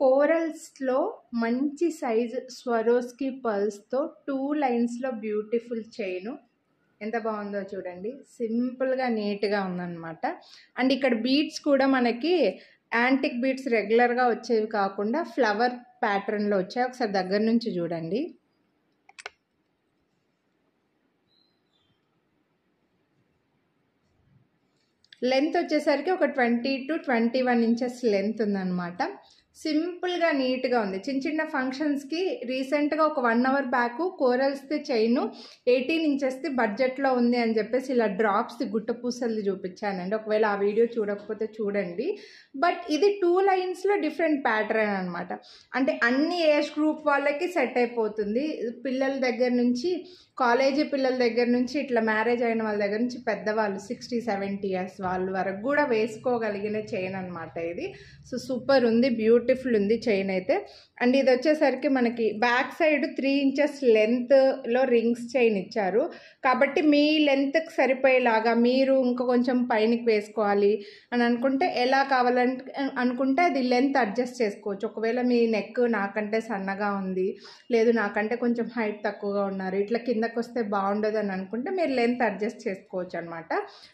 కోరల్స్లో మంచి size Swarovski పర్ల్స్తో 2 లైన్స్లో beautiful chain. ఎంత బాగుందో చూడండి, సింపుల్గా నీట్గా ఉందన్నమాట. అండ్ ఇక్కడ బీడ్స్ కూడా మనకి యాంటిక్ బీడ్స్ రెగ్యులర్గా వచ్చేవి కాకుండా ఫ్లవర్ ప్యాటర్న్లో వచ్చాయి. ఒకసారి దగ్గర నుంచి చూడండి. లెంత్ వచ్చేసరికి ఒక 20 to 21 ఇంచెస్ లెంత్ ఉందన్నమాట. సింపుల్గా నీట్గా ఉంది. చిన్న చిన్న ఫంక్షన్స్కి రీసెంట్గా ఒక 1 అవర్ బ్యాక్ కోరల్స్ది చైను 18 ఇంచెస్ది బడ్జెట్లో ఉంది అని చెప్పేసి ఇలా డ్రాప్స్ది గుట్టపూసల్ది చూపించానండి. ఒకవేళ ఆ వీడియో చూడకపోతే చూడండి. బట్ ఇది 2 లైన్స్లో డిఫరెంట్ ప్యాటర్న్ అనమాట. అంటే అన్ని ఏజ్ గ్రూప్ వాళ్ళకి సెట్ అయిపోతుంది. పిల్లల దగ్గర నుంచి, కాలేజీ పిల్లల దగ్గర నుంచి, ఇట్లా మ్యారేజ్ అయిన వాళ్ళ దగ్గర నుంచి పెద్దవాళ్ళు 60-70 ఇయర్స్ వాళ్ళ వరకు కూడా వేసుకోగలిగిన చైన్ అనమాట ఇది. సో సూపర్ ఉంది, బ్యూటిఫుల్ ఉంది చైన్ అయితే. అండ్ ఇది వచ్చేసరికి మనకి బ్యాక్ సైడ్ 3 ఇంచెస్ లెంత్లో రింగ్స్ చైన్ ఇచ్చారు. కాబట్టి మీ లెంత్కి సరిపోయేలాగా మీరు ఇంకా కొంచెం పైనకి వేసుకోవాలి అని అనుకుంటే, ఎలా కావాలంటే అనుకుంటే అది లెంత్ అడ్జస్ట్ చేసుకోవచ్చు. ఒకవేళ మీ నెక్ నాకంటే సన్నగా ఉంది, లేదు నాకంటే కొంచెం హైట్ తక్కువగా ఉన్నారు, ఇట్లా కిందకు వస్తే బాగుండదు అని అనుకుంటే మీరు లెంత్ అడ్జస్ట్ చేసుకోవచ్చు అనమాట.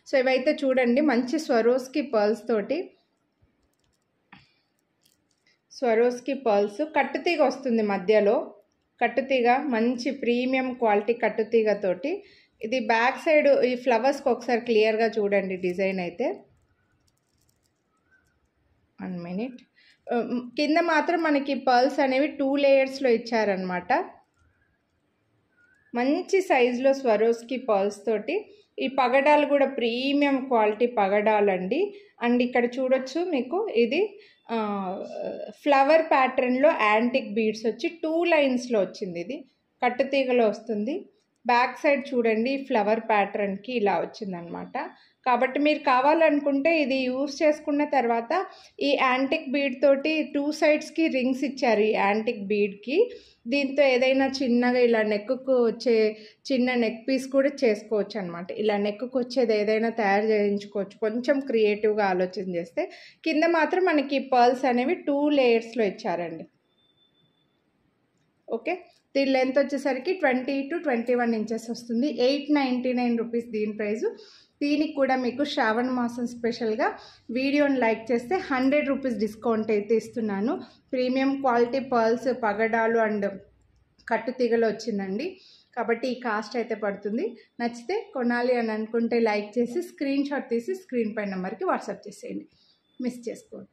సో ఇవైతే చూడండి, మంచి స్వరోస్కి పర్ల్స్ తోటి, స్వరోస్కి పర్ల్స్ కట్టుతీగ వస్తుంది మధ్యలో, కట్టుతీగ మంచి ప్రీమియం క్వాలిటీ కట్టుతీగతోటి. ఇది బ్యాక్ సైడ్ ఈ ఫ్లవర్స్కి ఒకసారి క్లియర్గా చూడండి డిజైన్ అయితే. 1 మినిట్. కింద మాత్రం మనకి పర్ల్స్ అనేవి 2 లేయర్స్లో ఇచ్చారనమాట. మంచి సైజులో స్వరోస్కి పర్ల్స్ తోటి. ఈ పగడాలు కూడా ప్రీమియం క్వాలిటీ పగడాలండి. అండ్ ఇక్కడ చూడొచ్చు మీకు, ఇది ఫ్లవర్ ప్యాటర్న్లో యాంటిక్ బీడ్స్ వచ్చి 2 లైన్స్లో వచ్చింది. ఇది కట్టుతీగలో వస్తుంది. బ్యాక్ సైడ్ చూడండి, ఫ్లవర్ ప్యాటర్న్కి ఇలా వచ్చిందనమాట. కాబట్టి మీరు కావాలనుకుంటే ఇది యూస్ చేసుకున్న తర్వాత ఈ యాంటిక్ బీడ్ తోటి 2 సైడ్స్కి రింగ్స్ ఇచ్చారు. ఈ యాంటిక్ బీడ్కి దీంతో ఏదైనా చిన్నగా ఇలా నెక్కు వచ్చే చిన్న నెక్ పీస్ కూడా చేసుకోవచ్చు అనమాట. ఇలా నెక్కు వచ్చేది ఏదైనా తయారు చేయించుకోవచ్చు కొంచెం క్రియేటివ్గా ఆలోచన చేస్తే. కింద మాత్రం మనకి పర్ల్స్ అనేవి 2 లేయర్స్లో ఇచ్చారండి. ఓకే, దీని లెంత్ వచ్చేసరికి 20 to 21 ఇంచెస్ వస్తుంది. 899 రూపీస్ దీని ప్రైజు. దీనికి కూడా మీకు శ్రావణ మాసం స్పెషల్గా వీడియోని లైక్ చేస్తే 100 రూపీస్ డిస్కౌంట్ అయితే ఇస్తున్నాను. ప్రీమియం క్వాలిటీ పర్ల్స్, పగడాలు అండ్ కట్టుతీగలు వచ్చిందండి. కాబట్టి ఈ కాస్ట్ అయితే పడుతుంది. నచ్చితే కొనాలి అని అనుకుంటే లైక్ చేసి స్క్రీన్ షాట్ తీసి స్క్రీన్ పై నెంబర్కి వాట్సాప్ చేసేయండి. మిస్ చేసుకోవద్దు.